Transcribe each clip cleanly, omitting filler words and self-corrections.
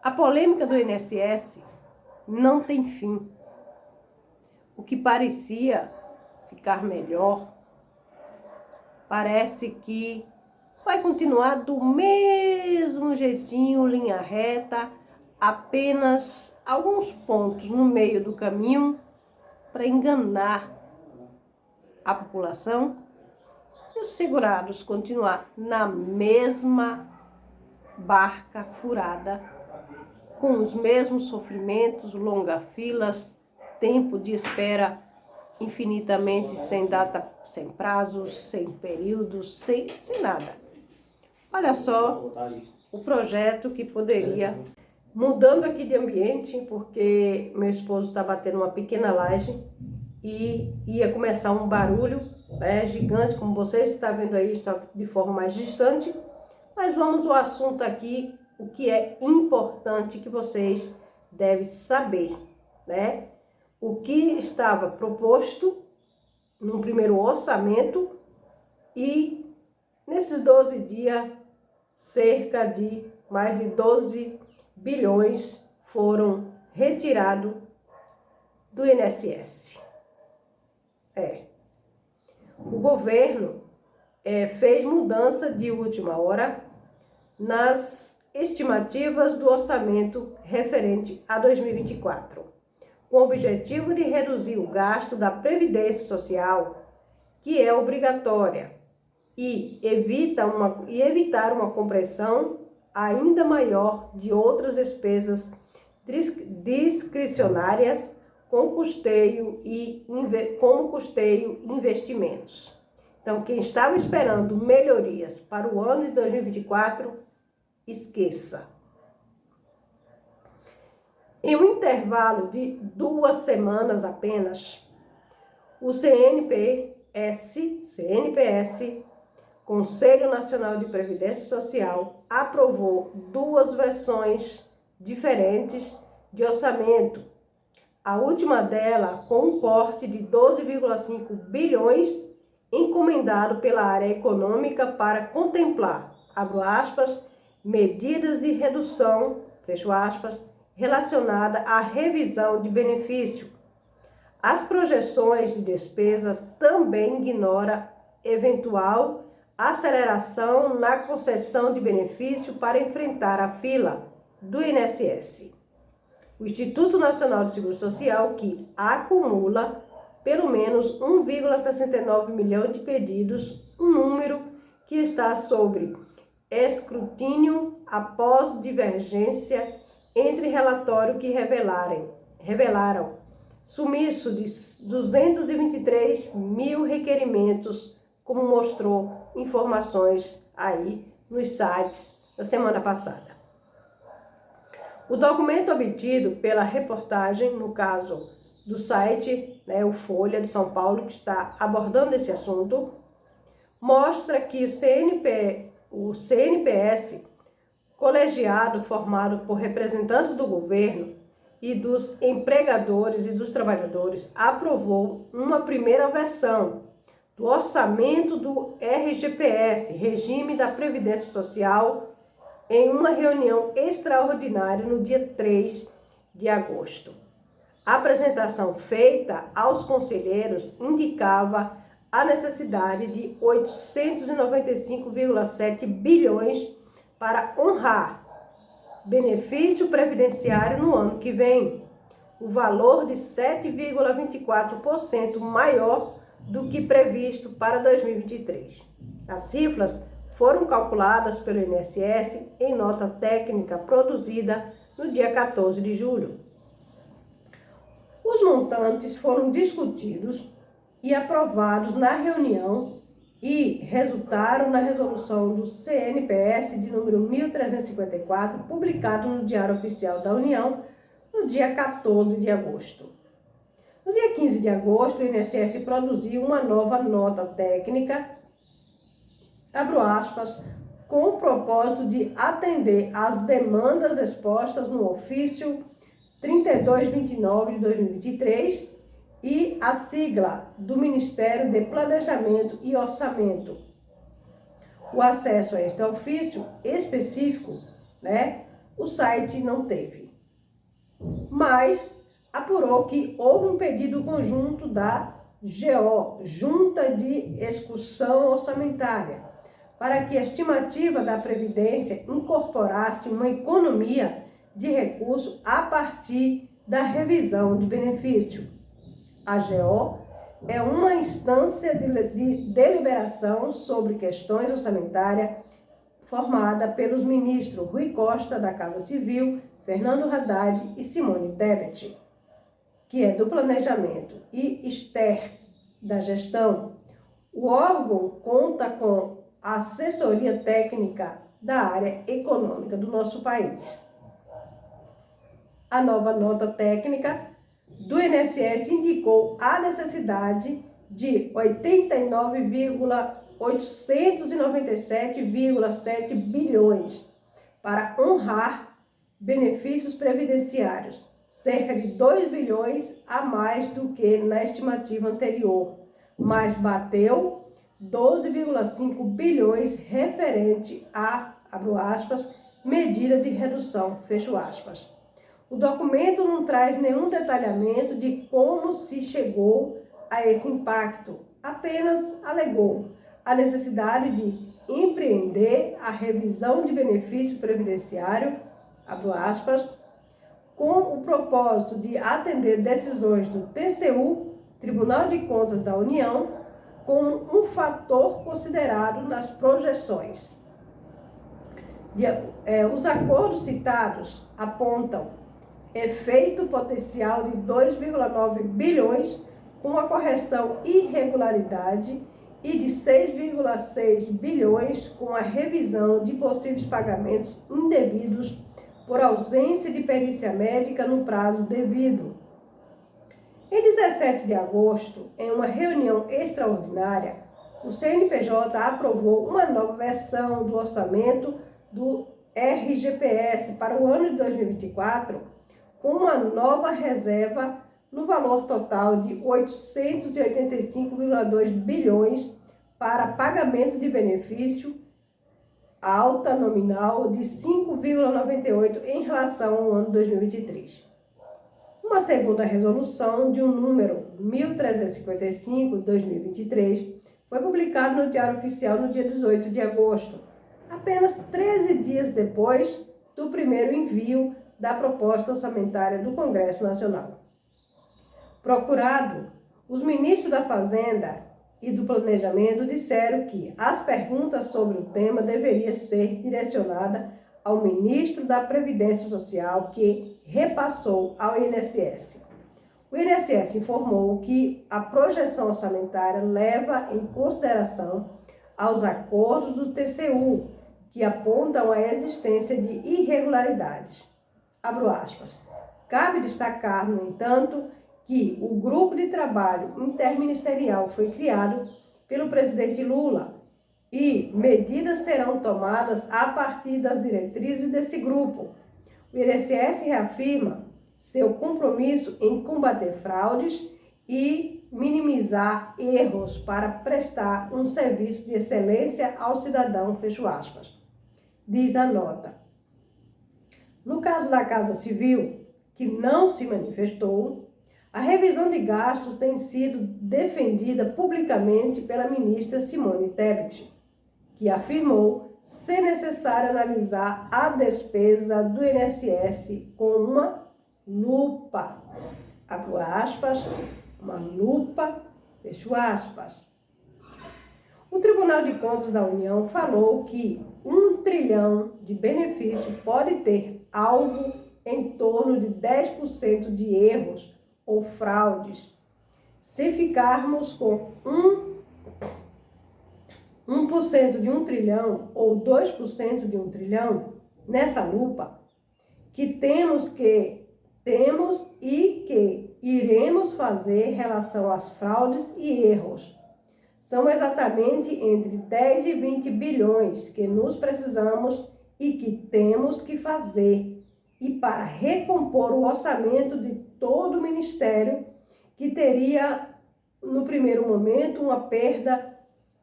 A polêmica do INSS não tem fim. O que parecia ficar melhor, parece que vai continuar do mesmo jeitinho, linha reta, apenas alguns pontos no meio do caminho para enganar a população e os segurados continuar na mesma barca furada, com os mesmos sofrimentos, longas filas, tempo de espera infinitamente sem data, sem prazos, sem períodos, sem nada. Olha só o projeto que poderia... Mudando aqui de ambiente, porque meu esposo está batendo uma pequena laje e ia começar um barulho gigante, como vocês estão vendo aí, só de forma mais distante. Mas vamos ao assunto aqui, o que é importante que vocês devem saber, né? O que estava proposto no primeiro orçamento e nesses 12 dias, cerca de mais de 12 bilhões foram retirados do INSS. O governo fez mudança de última hora nas estimativas do orçamento referente a 2024, com o objetivo de reduzir o gasto da Previdência Social, que é obrigatória, e evitar uma compressão ainda maior de outras despesas discricionárias como custeio e investimentos. Então, quem estava esperando melhorias para o ano de 2024, esqueça. Em um intervalo de 2 semanas apenas, o CNPS, Conselho Nacional de Previdência Social, aprovou 2 versões diferentes de orçamento. A última dela com um corte de 12,5 bilhões encomendado pela área econômica para contemplar, abro aspas, medidas de redução, fecho aspas, relacionada à revisão de benefício. As projeções de despesa também ignoram eventual aceleração na concessão de benefício para enfrentar a fila do INSS. O Instituto Nacional de Seguro Social, que acumula pelo menos 1,69 milhão de pedidos, um número que está sob escrutínio após divergência entre relatórios que revelaram sumiço de 223 mil requerimentos, como mostrou informações aí nos sites da semana passada. O documento obtido pela reportagem, no caso do site, o Folha de São Paulo, que está abordando esse assunto, mostra que o CNPS, colegiado formado por representantes do governo e dos empregadores e dos trabalhadores, aprovou uma primeira versão do orçamento do RGPS, Regime da Previdência Social, em uma reunião extraordinária no dia 3 de agosto. A apresentação feita aos conselheiros indicava a necessidade de 895,7 bilhões para honrar benefício previdenciário no ano que vem, o valor de 7,24% maior do que previsto para 2023. As cifras foram calculadas pelo INSS em nota técnica produzida no dia 14 de julho. Os montantes foram discutidos e aprovados na reunião e resultaram na resolução do CNPS de número 1354, publicado no Diário Oficial da União no dia 14 de agosto. No dia 15 de agosto, o INSS produziu uma nova nota técnica, abro aspas, com o propósito de atender às demandas expostas no ofício 3229 de 2023 e a sigla do Ministério de Planejamento e Orçamento. O acesso a este ofício específico, o o site não teve. Mas apurou que houve um pedido conjunto da GO, Junta de Execução Orçamentária, para que a estimativa da Previdência incorporasse uma economia de recursos a partir da revisão de benefício. A GO é uma instância de deliberação sobre questões orçamentárias formada pelos ministros Rui Costa, da Casa Civil, Fernando Haddad e Simone Tebet, que é do Planejamento, e Esther, da Gestão. O órgão conta com a assessoria técnica da área econômica do nosso país. A nova nota técnica do INSS indicou a necessidade de 89,897,7 bilhões para honrar benefícios previdenciários, cerca de 2 bilhões a mais do que na estimativa anterior, mas bateu 12,5 bilhões referente a, abro aspas, medida de redução, fecho aspas. O documento não traz nenhum detalhamento de como se chegou a esse impacto, apenas alegou a necessidade de empreender a revisão de benefício previdenciário, abro aspas, com o propósito de atender decisões do TCU, Tribunal de Contas da União, como um fator considerado nas projeções. Os acordos citados apontam efeito potencial de 2,9 bilhões com a correção irregularidade e de 6,6 bilhões com a revisão de possíveis pagamentos indevidos por ausência de perícia médica no prazo devido. Em 17 de agosto, em uma reunião extraordinária, o CNPJ aprovou uma nova versão do orçamento do RGPS para o ano de 2024, com uma nova reserva no valor total de 885,2 bilhões para pagamento de benefício, alta nominal de 5,98 em relação ao ano 2023. Uma segunda resolução de um número 1355 de 2023 foi publicada no Diário Oficial no dia 18 de agosto, apenas 13 dias depois do primeiro envio da proposta orçamentária do Congresso Nacional. Procurado, os ministros da Fazenda e do Planejamento disseram que as perguntas sobre o tema deveriam ser direcionadas ao ministro da Previdência Social, que repassou ao INSS. O INSS informou que a projeção orçamentária leva em consideração aos acordos do TCU, que apontam a existência de irregularidades. Abro aspas. Cabe destacar, no entanto, que o grupo de trabalho interministerial foi criado pelo presidente Lula e medidas serão tomadas a partir das diretrizes desse grupo. O INSS reafirma seu compromisso em combater fraudes e minimizar erros para prestar um serviço de excelência ao cidadão, fecho aspas. Diz a nota. No caso da Casa Civil, que não se manifestou, a revisão de gastos tem sido defendida publicamente pela ministra Simone Tebet, que afirmou ser necessário analisar a despesa do INSS com uma lupa, abro aspas, uma lupa, fecho aspas. O Tribunal de Contas da União falou que 1 trilhão de benefício pode ter algo em torno de 10% de erros ou fraudes. Se ficarmos com 1% de 1 trilhão ou 2% de 1 trilhão nessa lupa, que temos e que iremos fazer em relação às fraudes e erros. São exatamente entre 10 e 20 bilhões que nos precisamos e que temos que fazer. E para recompor o orçamento de todo o Ministério, que teria, no primeiro momento, uma perda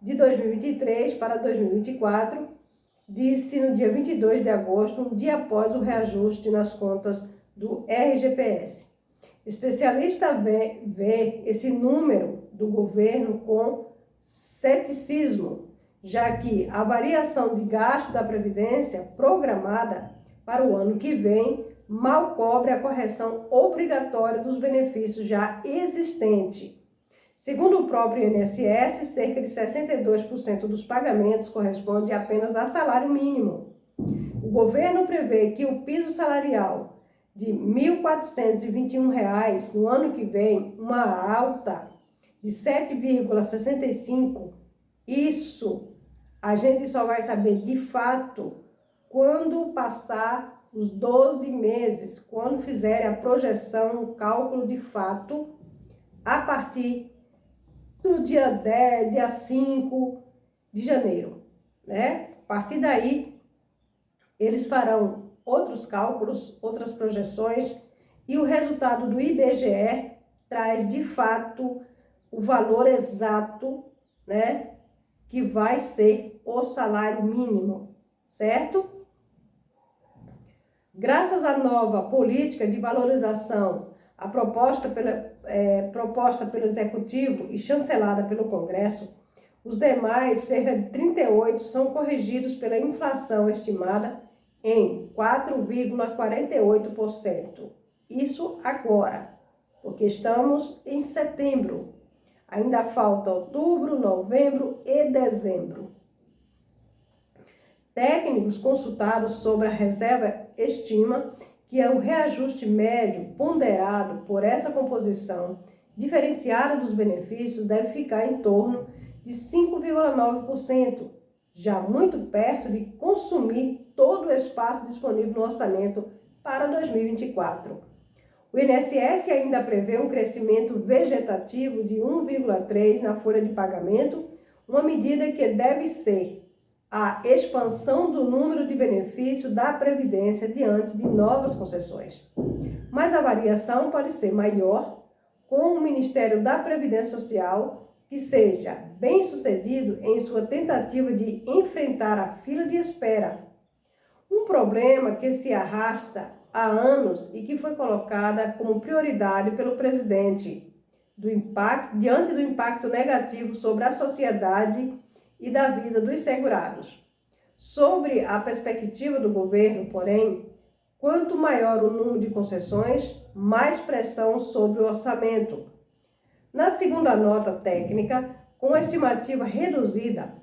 de 2023 para 2024 disse no dia 22 de agosto, um dia após o reajuste nas contas do RGPS. Especialista vê esse número do governo com ceticismo, já que a variação de gasto da Previdência programada para o ano que vem mal cobre a correção obrigatória dos benefícios já existentes. Segundo o próprio INSS, cerca de 62% dos pagamentos corresponde apenas a salário mínimo. O governo prevê que o piso salarial de R$ 1.421 no ano que vem, uma alta de 7,65%. Isso a gente só vai saber de fato quando passar os 12 meses, quando fizerem a projeção, o cálculo de fato, a partir do dia 10, dia 5 de janeiro, né? A partir daí, eles farão outros cálculos, outras projeções, e o resultado do IBGE traz, de fato, o valor exato, né, que vai ser o salário mínimo, certo? Graças à nova política de valorização, a proposta pelo Executivo e chancelada pelo Congresso, os demais, cerca de 38, são corrigidos pela inflação estimada em 4,48%. Isso agora, porque estamos em setembro. Ainda falta outubro, novembro e dezembro. Técnicos consultados sobre a reserva estimam que o reajuste médio ponderado por essa composição diferenciada dos benefícios deve ficar em torno de 5,9%, já muito perto de consumir todo o espaço disponível no orçamento para 2024. O INSS ainda prevê um crescimento vegetativo de 1,3% na folha de pagamento, uma medida que deve ser a expansão do número de benefícios da Previdência diante de novas concessões. Mas a variação pode ser maior com o Ministério da Previdência Social, que seja bem sucedido em sua tentativa de enfrentar a fila de espera. Um problema que se arrasta há anos e que foi colocada como prioridade pelo presidente diante do impacto negativo sobre a sociedade e da vida dos segurados. Sobre a perspectiva do governo, porém, quanto maior o número de concessões, mais pressão sobre o orçamento. Na segunda nota técnica, com a estimativa reduzida,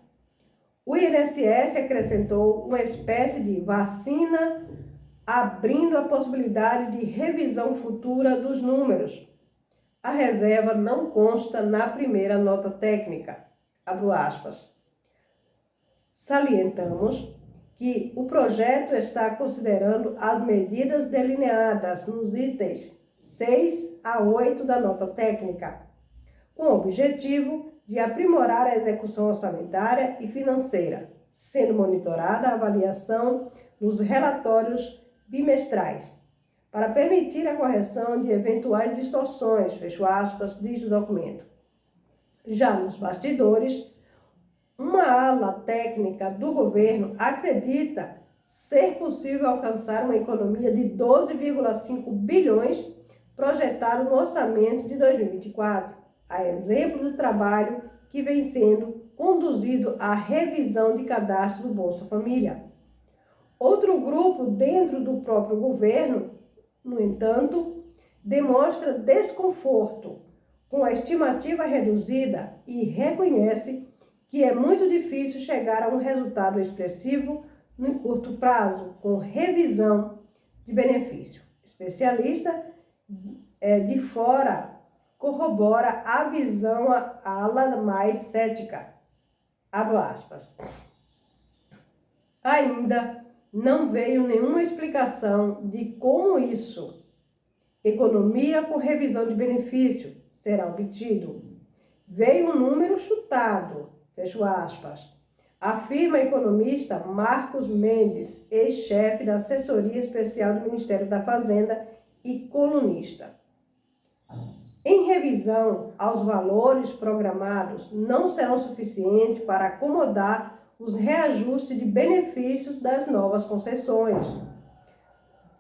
o INSS acrescentou uma espécie de vacina, abrindo a possibilidade de revisão futura dos números. A reserva não consta na primeira nota técnica. Abro aspas. Salientamos que o projeto está considerando as medidas delineadas nos itens 6 a 8 da nota técnica, com o objetivo de aprimorar a execução orçamentária e financeira, sendo monitorada a avaliação nos relatórios bimestrais, para permitir a correção de eventuais distorções, fecho aspas, diz o documento. Já nos bastidores, uma ala técnica do governo acredita ser possível alcançar uma economia de 12,5 bilhões projetado no orçamento de 2024, a exemplo do trabalho que vem sendo conduzido à revisão de cadastro do Bolsa Família. Outro grupo dentro do próprio governo, no entanto, demonstra desconforto com a estimativa reduzida e reconhece que é muito difícil chegar a um resultado expressivo no curto prazo, com revisão de benefício. Especialista de fora corrobora a visão ala mais cética. Abro aspas. Ainda não veio nenhuma explicação de como isso, economia com revisão de benefício, será obtido. Veio um número chutado, fecho aspas, afirma o economista Marcos Mendes, ex-chefe da assessoria especial do Ministério da Fazenda e colunista. Em revisão aos valores programados, não serão suficientes para acomodar os reajustes de benefícios das novas concessões.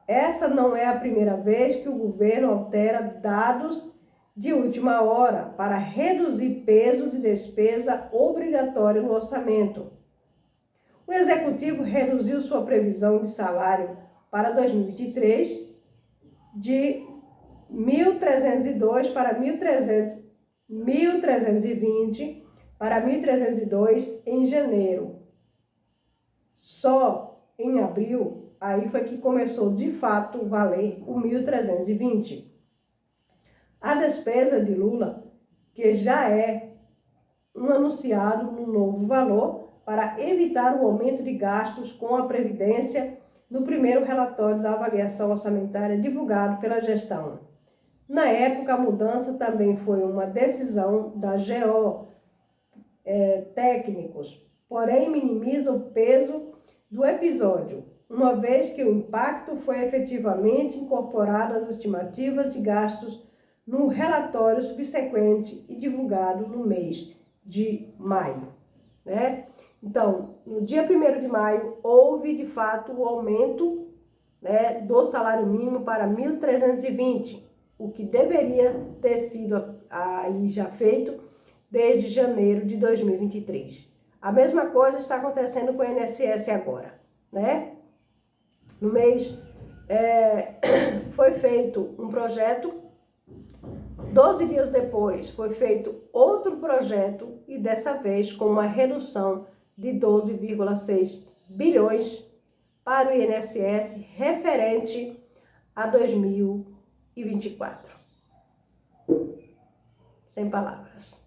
Essa não é a primeira vez que o governo altera dados de última hora para reduzir peso de despesa obrigatória no orçamento. O Executivo reduziu sua previsão de salário para 2023 de 1.302 para 1.320 para 1.302 em janeiro. Só em abril, aí foi que começou de fato valer o 1.320. A despesa de Lula, que já é anunciado no novo valor, para evitar o aumento de gastos com a Previdência no primeiro relatório da avaliação orçamentária divulgado pela gestão. Na época, a mudança também foi uma decisão da GO técnicos, porém minimiza o peso do episódio, uma vez que o impacto foi efetivamente incorporado às estimativas de gastos no relatório subsequente e divulgado no mês de maio, né? Então, no dia 1º de maio, houve de fato o aumento, né, do salário mínimo para 1.320, o que deveria ter sido aí já feito desde janeiro de 2023. A mesma coisa está acontecendo com o INSS agora, né? No mês foi feito um projeto, 12 dias depois foi feito outro projeto e dessa vez com uma redução de 12,6 bilhões para o INSS referente a 2024. Sem palavras.